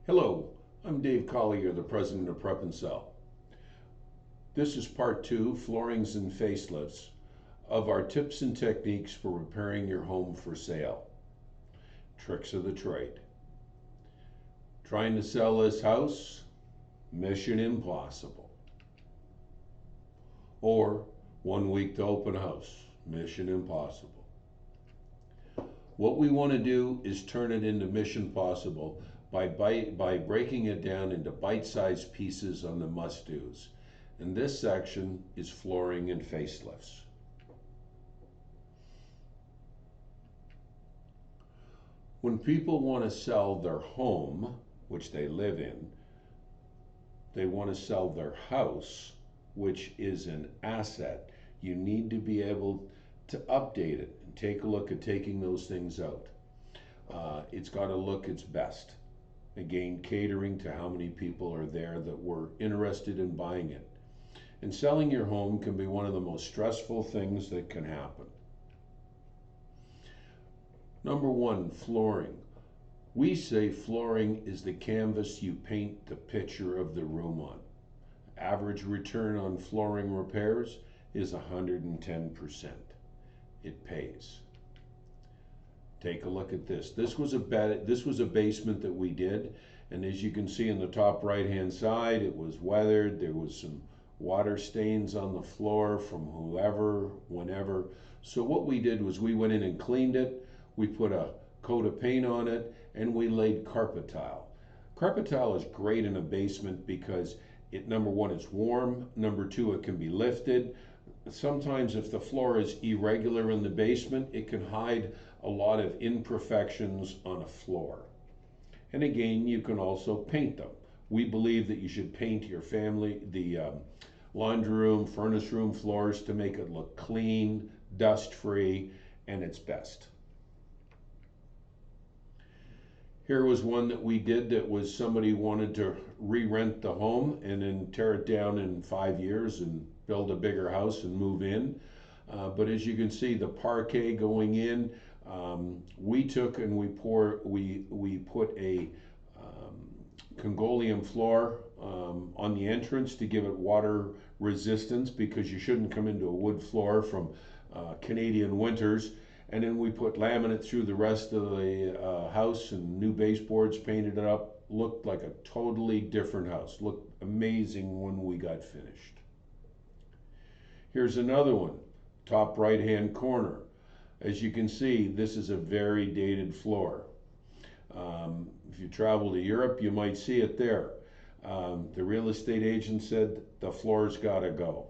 Hello, I'm Dave Collier, the president of Prep and Sell. This is part two, floorings and facelifts, of our tips and techniques for preparing your home for sale. Tricks of the trade. Trying to sell this house? Mission impossible. Or 1 week to open house? Mission impossible. What we want to do is turn it into mission possible by breaking it down into bite-sized pieces on the must-dos. And this section is flooring and facelifts. When people want to sell their home, which they live in, they want to sell their house, which is an asset. You need to be able to update it and take a look at taking those things out. It's got to look its best. Again, catering to how many people are there that were interested in buying it. And selling your home can be one of the most stressful things that can happen. Number one, flooring. We say flooring is the canvas you paint the picture of the room on. Average return on flooring repairs is 110%. It pays. Take a look at this. This was a basement that we did, and as you can see in the top right hand side, it was weathered. There was some water stains on the floor from whoever, whenever. So what we did was we went in and cleaned it. We put a coat of paint on it, and we laid carpet tile. Carpet tile is great in a basement because number one, it's warm. Number two, it can be lifted. Sometimes if the floor is irregular in the basement, it can hide a lot of imperfections on a floor. And again, you can also paint them. We believe that you should paint your the laundry room, furnace room floors to make it look clean, dust-free, and its best. Here was one that we did that was somebody wanted to re-rent the home and then tear it down in 5 years and build a bigger house and move in. But as you can see, the parquet going in, we took and we put a Congolium floor on the entrance to give it water resistance, because you shouldn't come into a wood floor from Canadian winters. And then we put laminate through the rest of the house and new baseboards, painted it up. Looked like a totally different house. Looked amazing when we got finished. Here's another one, top right hand corner. As you can see, this is a very dated floor. If you travel to Europe, you might see it there. The real estate agent said the floor's gotta go.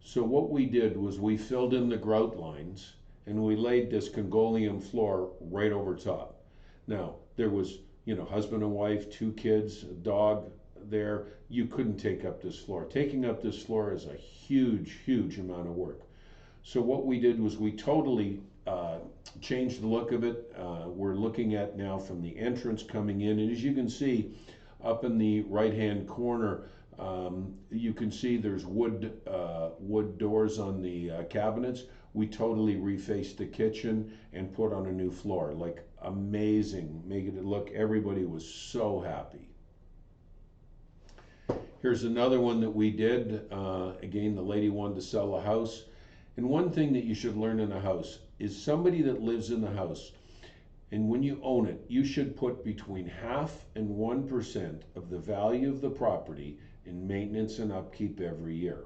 So what we did was we filled in the grout lines and we laid this Congolium floor right over top. Now, there was, husband and wife, 2 kids, a dog there. You couldn't take up this floor. Taking up this floor is a huge, huge amount of work. So what we did was we totally changed the look of it. We're looking at now from the entrance coming in, and as you can see up in the right hand corner, you can see there's wood doors on the cabinets. We totally refaced the kitchen and put on a new floor. Like, amazing, making it look, everybody was so happy. Here's another one that we did. Again, the lady wanted to sell a house. And one thing that you should learn in a house is somebody that lives in the house, and when you own it, you should put between 0.5% and 1% of the value of the property in maintenance and upkeep every year.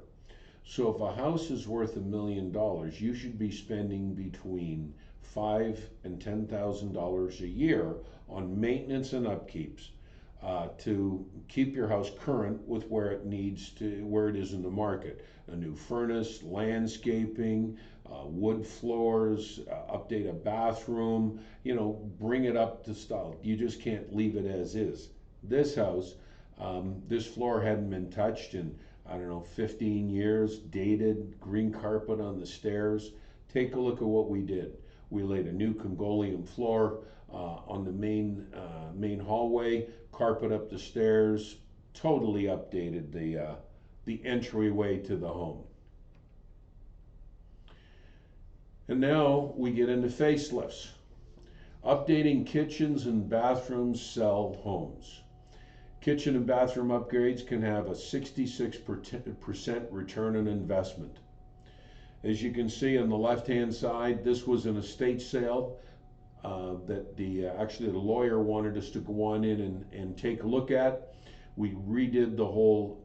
So if a house is worth $1 million, you should be spending between $5,000 and $10,000 a year on maintenance and upkeeps to keep your house current with where it is in the market. A new furnace, landscaping, wood floors, update a bathroom, bring it up to style. You just can't leave it as is. This house, this floor hadn't been touched in, 15 years, dated, green carpet on the stairs. Take a look at what we did. We laid a new Congolium floor on the main hallway, carpet up the stairs, totally updated the entryway to the home. And now we get into facelifts. Updating kitchens and bathrooms sell homes. Kitchen and bathroom upgrades can have a 66% return on investment. As you can see on the left-hand side, this was an estate sale that actually the lawyer wanted us to go on in and take a look at. We redid the whole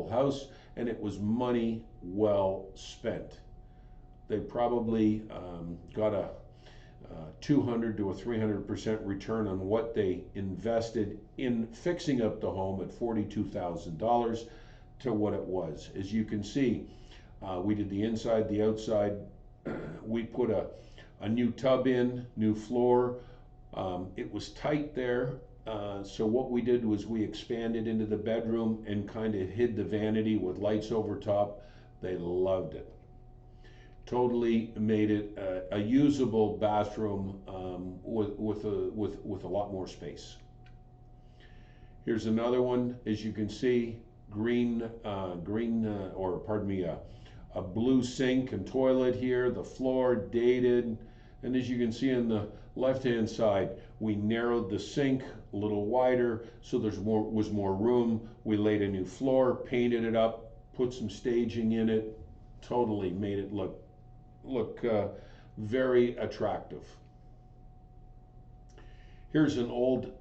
house, and it was money well spent. They probably got a 200 to a 300% return on what they invested in fixing up the home at $42,000 to what it was. As you can see, we did the inside, the outside. We put a new tub in, new floor. It was tight there, so what we did was we expanded into the bedroom and kind of hid the vanity with lights over top. They loved it. Totally made it a usable bathroom with a lot more space. Here's another one. As you can see, a blue sink and toilet here. The floor dated, and as you can see on the left-hand side, we narrowed the sink a little wider so there was more room. We laid a new floor, painted it up, put some staging in it. Totally made it look very attractive. Here's an old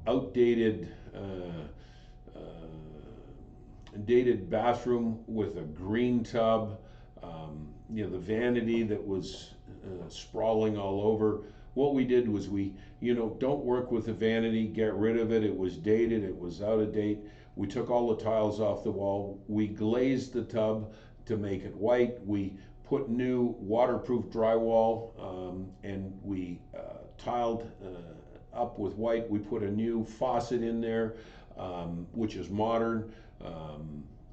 outdated dated bathroom with a green tub, the vanity that was sprawling all over. What we did was don't work with the vanity, get rid of it. It was dated, it was out of date. We took all the tiles off the wall. We glazed the tub to make it white. We put new waterproof drywall, and we tiled up with white. We put a new faucet in there, which is modern,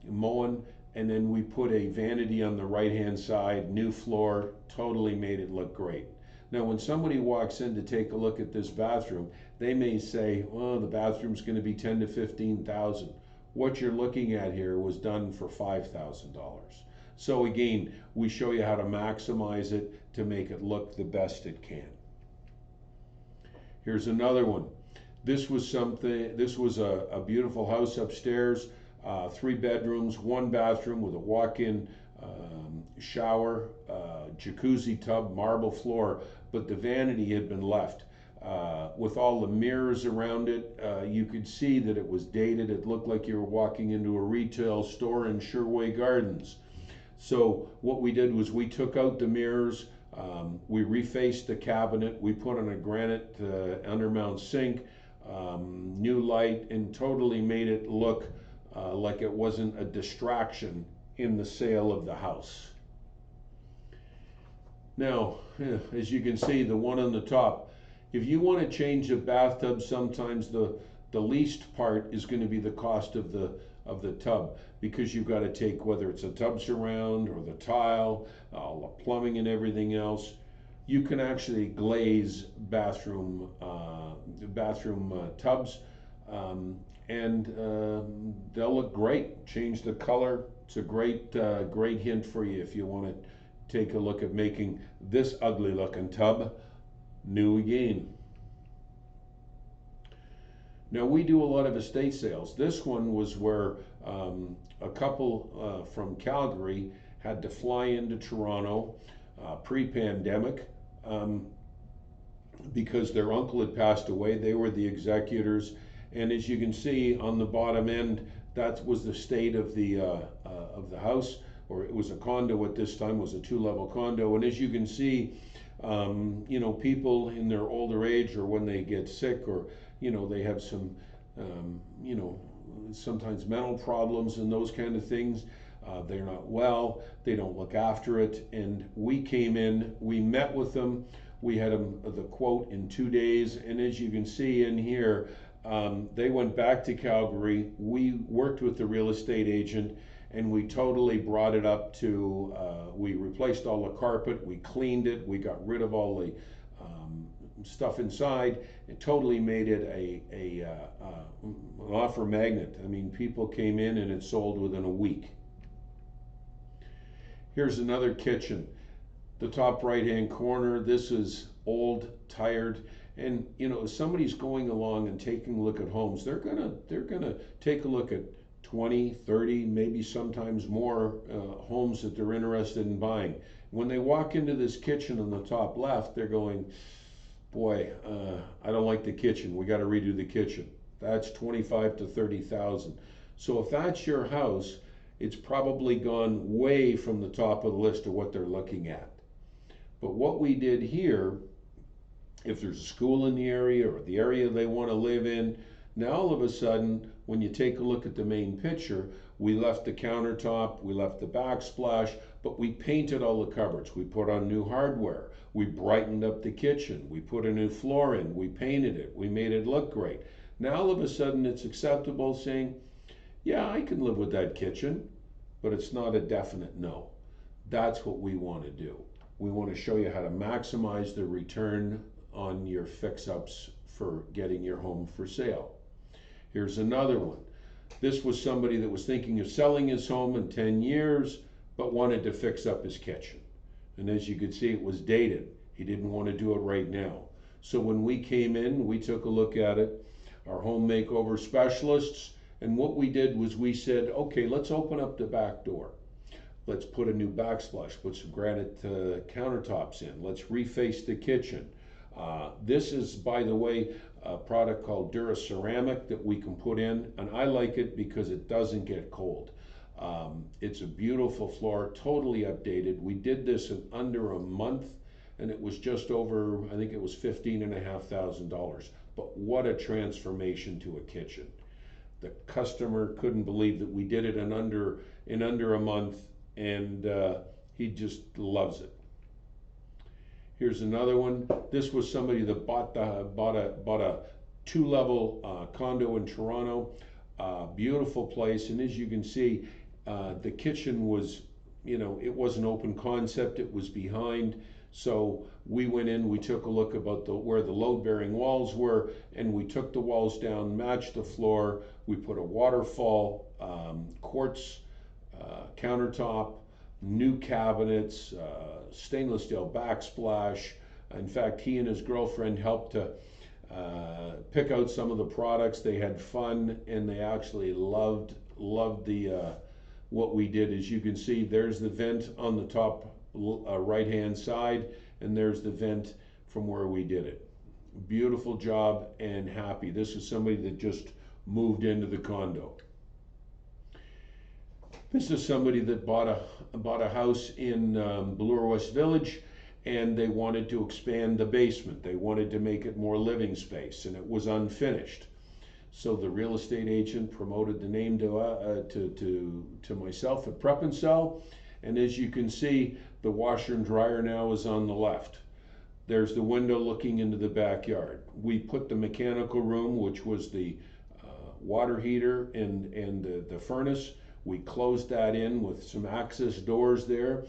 Moen, and then we put a vanity on the right-hand side, new floor, totally made it look great. Now, when somebody walks in to take a look at this bathroom, they may say, "Oh, the bathroom's going to be $10,000 to $15,000. What you're looking at here was done for $5,000. So again, we show you how to maximize it to make it look the best it can. Here's another one. This was a beautiful house upstairs, 3 bedrooms, 1 bathroom with a walk-in shower, jacuzzi tub, marble floor, but the vanity had been left. With all the mirrors around it, you could see that it was dated. It looked like you were walking into a retail store in Sherway Gardens. So what we did was we took out the mirrors, we refaced the cabinet, we put on a granite undermount sink, new light, and totally made it look like it wasn't a distraction in the sale of the house. Now, as you can see, the one on the top, if you want to change a bathtub, sometimes the least part is going to be the cost of the tub, because you've got to take, whether it's a tub surround or the tile, all the plumbing and everything else. You can actually glaze bathroom tubs, and they'll look great. Change the color. It's a great hint for you if you want to take a look at making this ugly looking tub new again. Now, we do a lot of estate sales. This one was where a couple from Calgary had to fly into Toronto pre-pandemic because their uncle had passed away. They were the executors, and as you can see on the bottom end, that was the state of the house, or it was a condo at this time. It was a 2-level condo, and as you can see, people in their older age, or when they get sick, or they have some sometimes mental problems and those kind of things. They're not well, they don't look after it, and we came in, we met with them, we had them the quote in 2 days, and as you can see in here, they went back to Calgary. We worked with the real estate agent, and we totally brought it up to, we replaced all the carpet, we cleaned it, we got rid of all the stuff inside, and totally made it an offer magnet. I mean, people came in and it sold within a week. Here's another kitchen. The top right hand corner, this is old, tired, And you know, if somebody's going along and taking a look at homes, they're gonna take a look at 20, 30, maybe sometimes more homes that they're interested in buying. When they walk into this kitchen on the top left, they're going, boy, I don't like the kitchen. We got to redo the kitchen. That's 25 to 30,000. So if that's your house, it's probably gone way from the top of the list of what they're looking at. But what we did here, if there's a school in the area or the area they want to live in, now all of a sudden, when you take a look at the main picture, we left the countertop, we left the backsplash, but we painted all the cupboards. We put on new hardware. We brightened up the kitchen. We put a new floor in. We painted it. We made it look great. Now all of a sudden it's acceptable saying, yeah, I can live with that kitchen, but it's not a definite no. That's what we want to do. We want to show you how to maximize the return on your fix-ups for getting your home for sale. Here's another one. This was somebody that was thinking of selling his home in 10 years, but wanted to fix up his kitchen. And as you could see, it was dated. He didn't want to do it right now. So when we came in, we took a look at it, our home makeover specialists, and what we did was we said, okay, let's open up the back door. Let's put a new backsplash, put some granite countertops in. Let's reface the kitchen. This is, by the way, a product called Dura Ceramic that we can put in, and I like it because it doesn't get cold. It's a beautiful floor, totally updated. We did this in under a month, and it was just over, I think it was $15,500. But what a transformation to a kitchen. The customer couldn't believe that we did it in under a month, and he just loves it. Here's another one. This was somebody that bought a two-level condo in Toronto. Beautiful place, and as you can see, the kitchen was, you know, it was an open concept. It was behind, so we went in. We took a look about where the load-bearing walls were, and we took the walls down, matched the floor. We put a waterfall quartz countertop, new cabinets, stainless steel backsplash. In fact, he and his girlfriend helped to pick out some of the products. They had fun, and they actually loved the what we did. As you can see, there's the vent on the top right hand side, and there's the vent from where we did it. Beautiful job, and happy. This is somebody that just moved into the condo. This is somebody that bought a house in Bloor West Village, and they wanted to expand the basement. They wanted to make it more living space, and it was unfinished. So the real estate agent promoted the name to myself at Prep and Sell, and as you can see, the washer and dryer now is on the left. There's the window looking into the backyard. We put the mechanical room, which was the water heater and the furnace. We closed that in with some access doors there.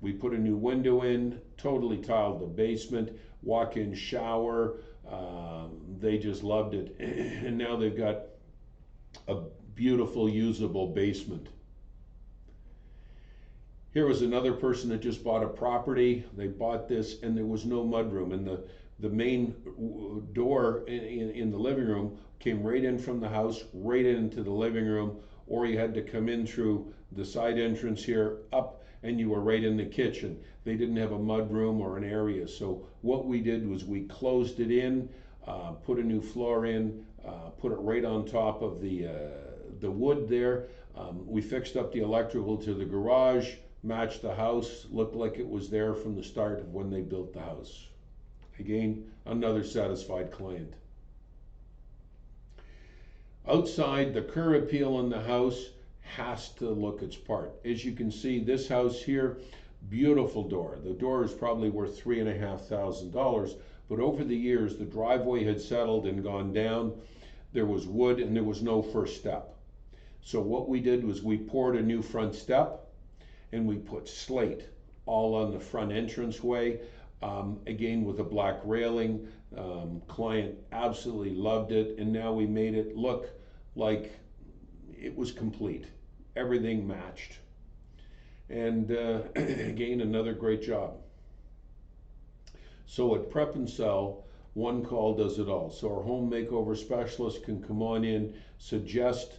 We put a new window in, totally tiled the basement, walk-in shower. They just loved it. And now they've got a beautiful, usable basement. Here was another person that just bought a property. They bought this, and there was no mudroom. And the main door in the living room came right in from the house, right into the living room, or you had to come in through the side entrance here, up, and you were right in the kitchen. They didn't have a mud room or an area. So what we did was we closed it in, put a new floor in, put it right on top of the wood there. We fixed up the electrical to the garage, matched the house, looked like it was there from the start of when they built the house. Again, another satisfied client. Outside, the curb appeal in the house has to look its part. As you can see, this house here, beautiful door. The door is probably worth $3,500, but over the years, the driveway had settled and gone down. There was wood and there was no first step. So what we did was we poured a new front step, and we put slate all on the front entranceway, again with a black railing. Client absolutely loved it, and now we made it look like it was complete. Everything matched. And again, another great job. So at Prep and Sell, one call does it all. So our home makeover specialist can come on in, suggest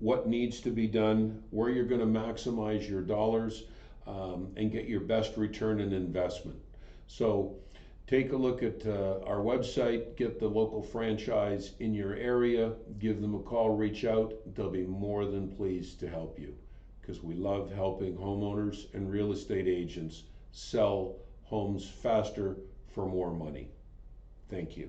what needs to be done, where you're going to maximize your dollars, and get your best return on investment. So take a look at our website, get the local franchise in your area, give them a call, reach out. They'll be more than pleased to help you, because we love helping homeowners and real estate agents sell homes faster for more money. Thank you.